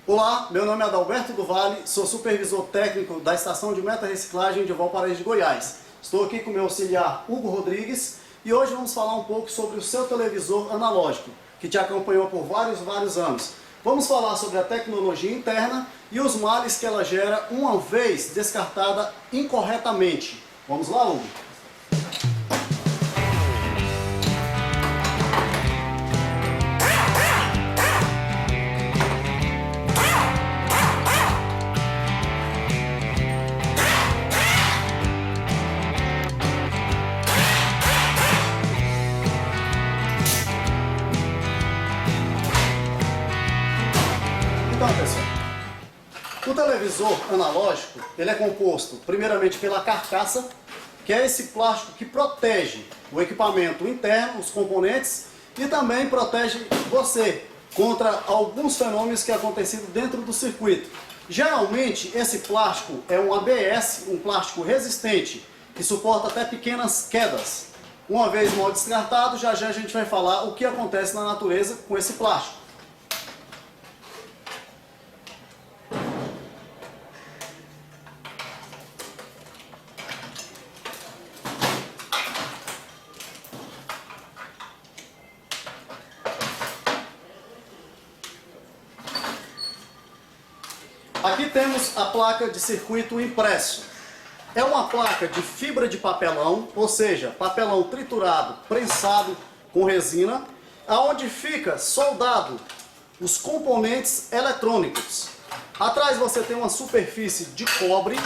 Olá, meu nome é Adalberto do Vale, sou supervisor técnico da Estação de Meta-Reciclagem de Valparaíso de Goiás. Estou aqui com o meu auxiliar Hugo Rodrigues e hoje vamos falar um pouco sobre o seu televisor analógico, que te acompanhou por vários anos. Vamos falar sobre a tecnologia interna e os males que ela gera uma vez descartada incorretamente. Vamos lá, Hugo? Então, pessoal, o televisor analógico, ele é composto primeiramente pela carcaça, que é esse plástico que protege o equipamento interno, os componentes, e também protege você contra alguns fenômenos que acontecem dentro do circuito. Geralmente, esse plástico é um ABS, um plástico resistente, que suporta até pequenas quedas. Uma vez mal descartado, já a gente vai falar o que acontece na natureza com esse plástico. Aqui temos a placa de circuito impresso. É uma placa de fibra de papelão, ou seja, papelão triturado, prensado com resina, aonde fica soldado os componentes eletrônicos. Atrás você tem uma superfície de cobre,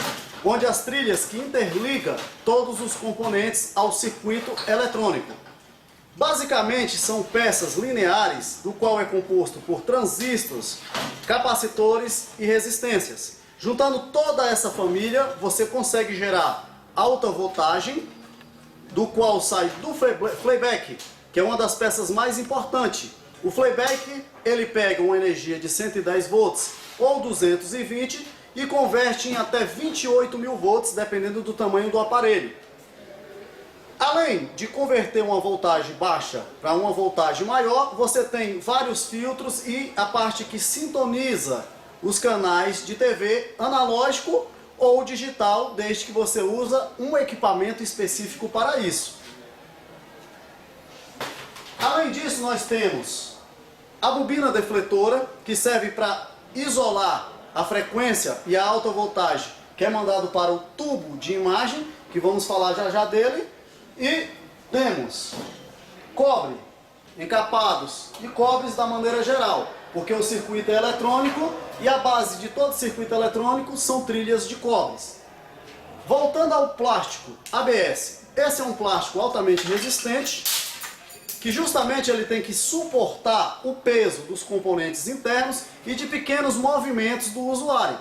onde as trilhas que interligam todos os componentes ao circuito eletrônico. Basicamente são peças lineares, do qual é composto por transistores, capacitores e resistências. Juntando toda essa família, você consegue gerar alta voltagem, do qual sai do playback, que é uma das peças mais importantes. O playback, ele pega uma energia de 110 volts ou 220 e converte em até 28.000 volts, dependendo do tamanho do aparelho. Além de converter uma voltagem baixa para uma voltagem maior, você tem vários filtros e a parte que sintoniza os canais de TV analógico ou digital, desde que você usa um equipamento específico para isso. Além disso, nós temos a bobina defletora, que serve para isolar a frequência e a alta voltagem, que é mandado para o tubo de imagem, que vamos falar já dele. E temos cobre, encapados de cobres da maneira geral, porque o circuito é eletrônico e a base de todo circuito eletrônico são trilhas de cobres. Voltando ao plástico ABS, esse é um plástico altamente resistente, que justamente ele tem que suportar o peso dos componentes internos e de pequenos movimentos do usuário.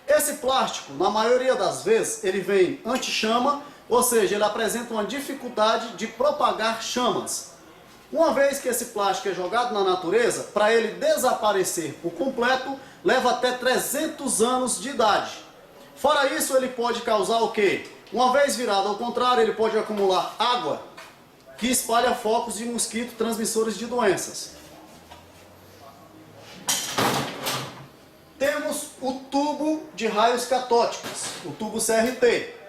Esse plástico, na maioria das vezes, ele vem anti-chama, ou seja, ele apresenta uma dificuldade de propagar chamas. Uma vez que esse plástico é jogado na natureza, para ele desaparecer por completo, leva até 300 anos de idade. Fora isso, ele pode causar o quê? Uma vez virado ao contrário, ele pode acumular água, que espalha focos de mosquito transmissores de doenças. Temos o tubo de raios catóticos, o tubo CRT.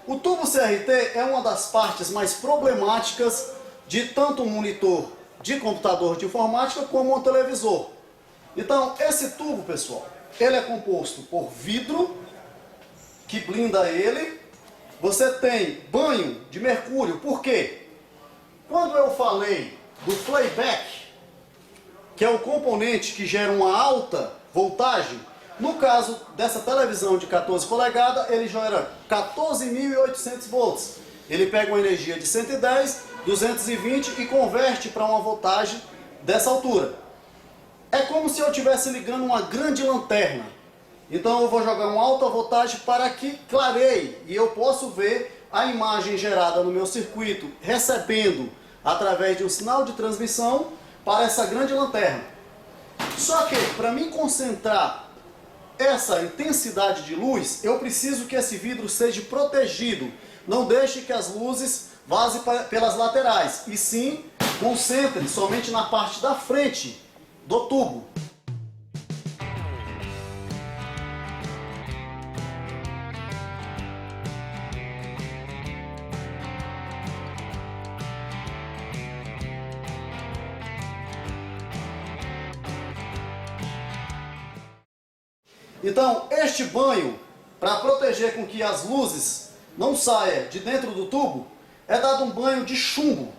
O tubo CRT é uma das partes mais problemáticas de tanto um monitor de computador de informática como um televisor. Então, esse tubo, pessoal, ele é composto por vidro, que blinda ele. Você tem banho de mercúrio. Por quê? Quando eu falei do playback, que é o componente que gera uma alta voltagem, no caso dessa televisão de 14 polegadas, ele gera 14.800 volts. Ele pega uma energia de 110, 220 e converte para uma voltagem dessa altura. É como se eu estivesse ligando uma grande lanterna. Então eu vou jogar uma alta voltagem para que clareie e eu posso ver a imagem gerada no meu circuito recebendo através de um sinal de transmissão para essa grande lanterna. Só que para me concentrar essa intensidade de luz, eu preciso que esse vidro seja protegido. Não deixe que as luzes vazem pelas laterais, e sim concentre somente na parte da frente do tubo. Então, este banho, para proteger com que as luzes não saiam de dentro do tubo, é dado um banho de chumbo,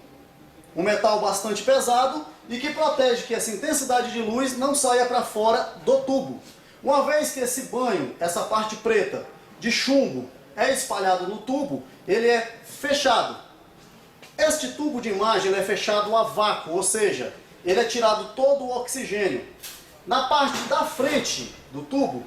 um metal bastante pesado e que protege que essa intensidade de luz não saia para fora do tubo. Uma vez que esse banho, essa parte preta de chumbo, é espalhado no tubo, ele é fechado. Este tubo de imagem ele é fechado a vácuo, ou seja, ele é tirado todo o oxigênio. Na parte da frente do tubo,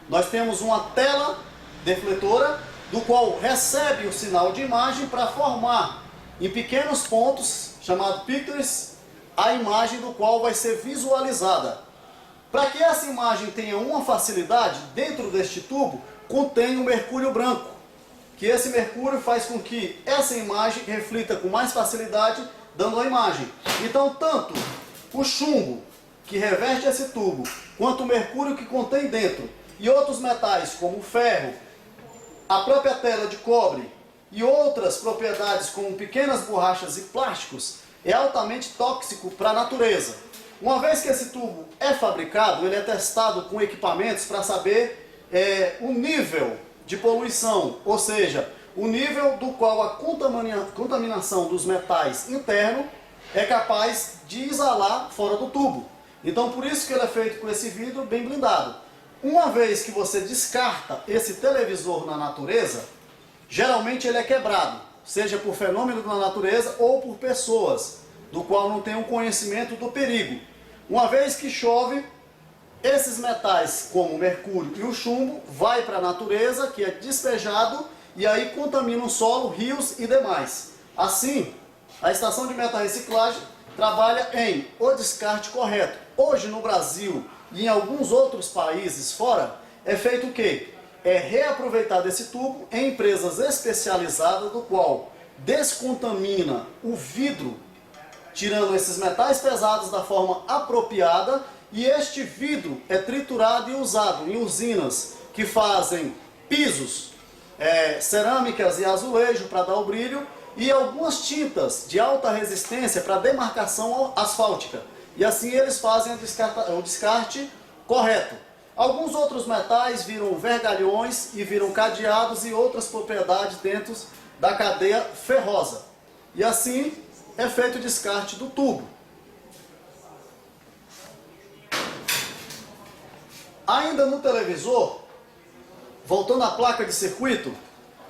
nós temos uma tela defletora, do qual recebe o sinal de imagem para formar em pequenos pontos, chamado pictures, a imagem do qual vai ser visualizada. Para que essa imagem tenha uma facilidade, dentro deste tubo contém o mercúrio branco, que esse mercúrio faz com que essa imagem reflita com mais facilidade, dando a imagem. Então, tanto o chumbo que reveste esse tubo, quanto o mercúrio que contém dentro, e outros metais como o ferro, a própria tela de cobre e outras propriedades como pequenas borrachas e plásticos, é altamente tóxico para a natureza. Uma vez que esse tubo é fabricado, ele é testado com equipamentos para saber o nível de poluição, ou seja, o nível do qual a contaminação dos metais internos é capaz de exalar fora do tubo. Então, por isso que ele é feito com esse vidro bem blindado. Uma vez que você descarta esse televisor na natureza, geralmente ele é quebrado, seja por fenômeno da natureza ou por pessoas, do qual não tem um conhecimento do perigo. Uma vez que chove, esses metais, como o mercúrio e o chumbo, vai para a natureza, que é despejado, e aí contamina o solo, rios e demais. Assim, a estação de meta-reciclagem trabalha em o descarte correto. Hoje no Brasil e em alguns outros países fora, é feito o quê? É reaproveitado esse tubo em empresas especializadas, do qual descontamina o vidro, tirando esses metais pesados da forma apropriada, e este vidro é triturado e usado em usinas que fazem pisos, cerâmicas e azulejo para dar o brilho, e algumas tintas de alta resistência para demarcação asfáltica. E assim eles fazem o descarte correto. Alguns outros metais viram vergalhões e viram cadeados e outras propriedades dentro da cadeia ferrosa. E assim é feito o descarte do tubo. Ainda no televisor, voltando à placa de circuito,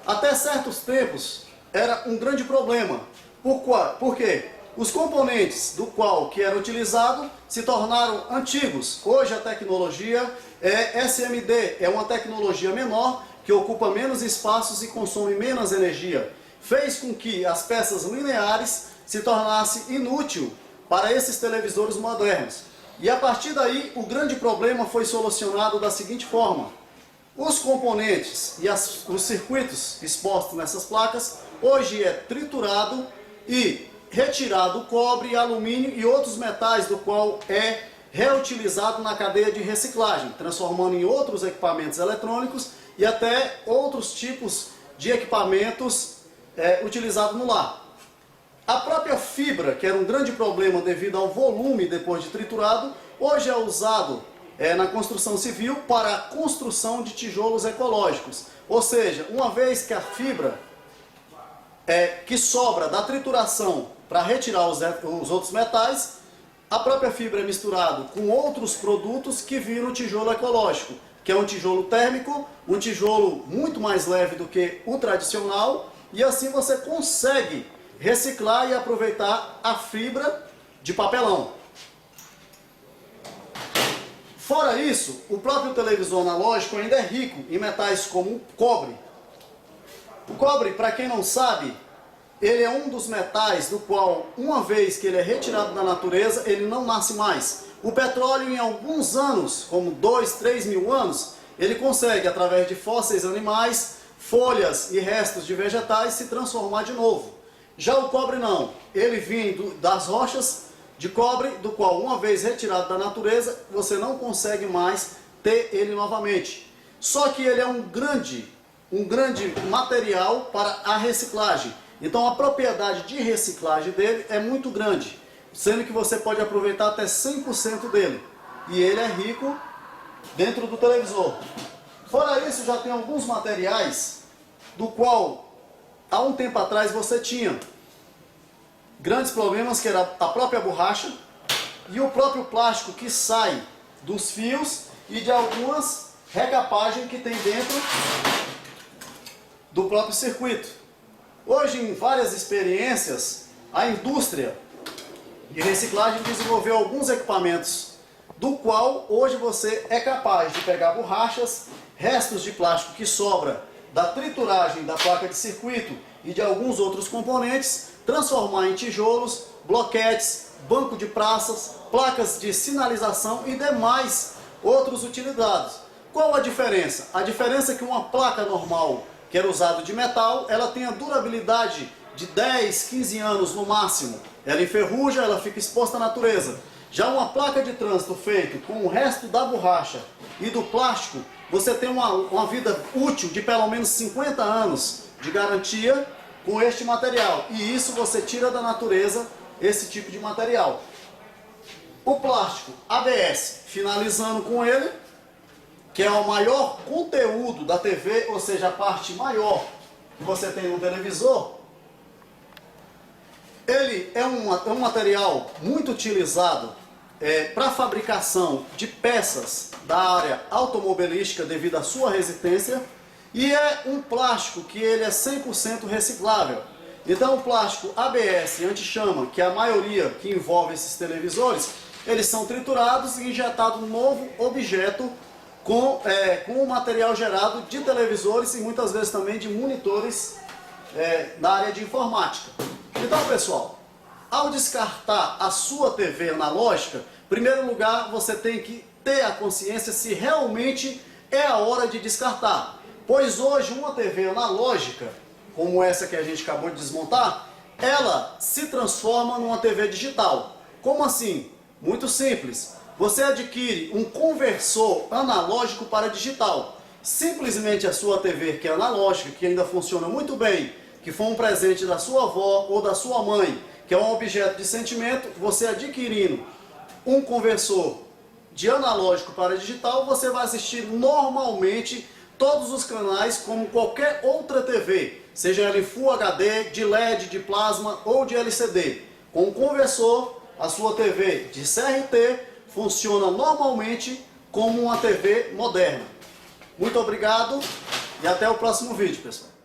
até certos tempos era um grande problema. Por quê? Os componentes do qual que era utilizado se tornaram antigos. Hoje a tecnologia é SMD, é uma tecnologia menor que ocupa menos espaços e consome menos energia. Fez com que as peças lineares se tornassem inúteis para esses televisores modernos. E a partir daí o grande problema foi solucionado da seguinte forma: os componentes e os circuitos expostos nessas placas hoje é triturado e retirado o cobre, alumínio e outros metais, do qual é reutilizado na cadeia de reciclagem, transformando em outros equipamentos eletrônicos e até outros tipos de equipamentos utilizados no lar. A própria fibra, que era um grande problema devido ao volume depois de triturado, hoje é usado na construção civil para a construção de tijolos ecológicos. Ou seja, uma vez que a fibra que sobra da trituração para retirar os outros metais, a própria fibra é misturada com outros produtos que viram o tijolo ecológico, que é um tijolo térmico, um tijolo muito mais leve do que o tradicional, e assim você consegue reciclar e aproveitar a fibra de papelão. Fora isso, o próprio televisor analógico ainda é rico em metais como o cobre. O cobre, para quem não sabe, ele é um dos metais do qual, uma vez que ele é retirado da natureza, ele não nasce mais. O petróleo, em alguns anos, como 2, 3 mil anos, ele consegue, através de fósseis animais, folhas e restos de vegetais, se transformar de novo. Já o cobre não, ele vem das rochas de cobre, do qual, uma vez retirado da natureza, você não consegue mais ter ele novamente. Só que ele é um grande material para a reciclagem. Então a propriedade de reciclagem dele é muito grande, sendo que você pode aproveitar até 100% dele. E ele é rico dentro do televisor. Fora isso, já tem alguns materiais do qual há um tempo atrás você tinha grandes problemas, que era a própria borracha e o próprio plástico que sai dos fios e de algumas recapagens que tem dentro do próprio circuito. Hoje, em várias experiências, a indústria de reciclagem desenvolveu alguns equipamentos do qual hoje você é capaz de pegar borrachas, restos de plástico que sobra da trituragem da placa de circuito e de alguns outros componentes, transformar em tijolos, bloquetes, banco de praças, placas de sinalização e demais outros utilizados. Qual a diferença? A diferença é que uma placa normal, que era usada de metal, ela tem a durabilidade de 10, 15 anos no máximo. Ela enferruja, ela fica exposta à natureza. Já uma placa de trânsito feita com o resto da borracha e do plástico, você tem uma vida útil de pelo menos 50 anos de garantia com este material. E isso você tira da natureza, esse tipo de material. O plástico ABS, finalizando com ele, que é o maior conteúdo da TV, ou seja, a parte maior que você tem no televisor. Ele é um material muito utilizado para a fabricação de peças da área automobilística devido à sua resistência, e é um plástico que ele é 100% reciclável. Então o plástico ABS anti-chama, que é a maioria que envolve esses televisores, eles são triturados e injetados um novo objeto com o material gerado de televisores e muitas vezes também de monitores na área de informática. Então, pessoal, ao descartar a sua TV analógica, em primeiro lugar você tem que ter a consciência se realmente é a hora de descartar. Pois hoje uma TV analógica, como essa que a gente acabou de desmontar, ela se transforma numa TV digital. Como assim? Muito simples. Você adquire um conversor analógico para digital. Simplesmente a sua TV que é analógica, que ainda funciona muito bem, que foi um presente da sua avó ou da sua mãe, que é um objeto de sentimento, você adquirindo um conversor de analógico para digital, você vai assistir normalmente todos os canais como qualquer outra TV, seja ela em Full HD, de LED, de plasma ou de LCD. Com o conversor, a sua TV de CRT funciona normalmente como uma TV moderna. Muito obrigado e até o próximo vídeo, pessoal.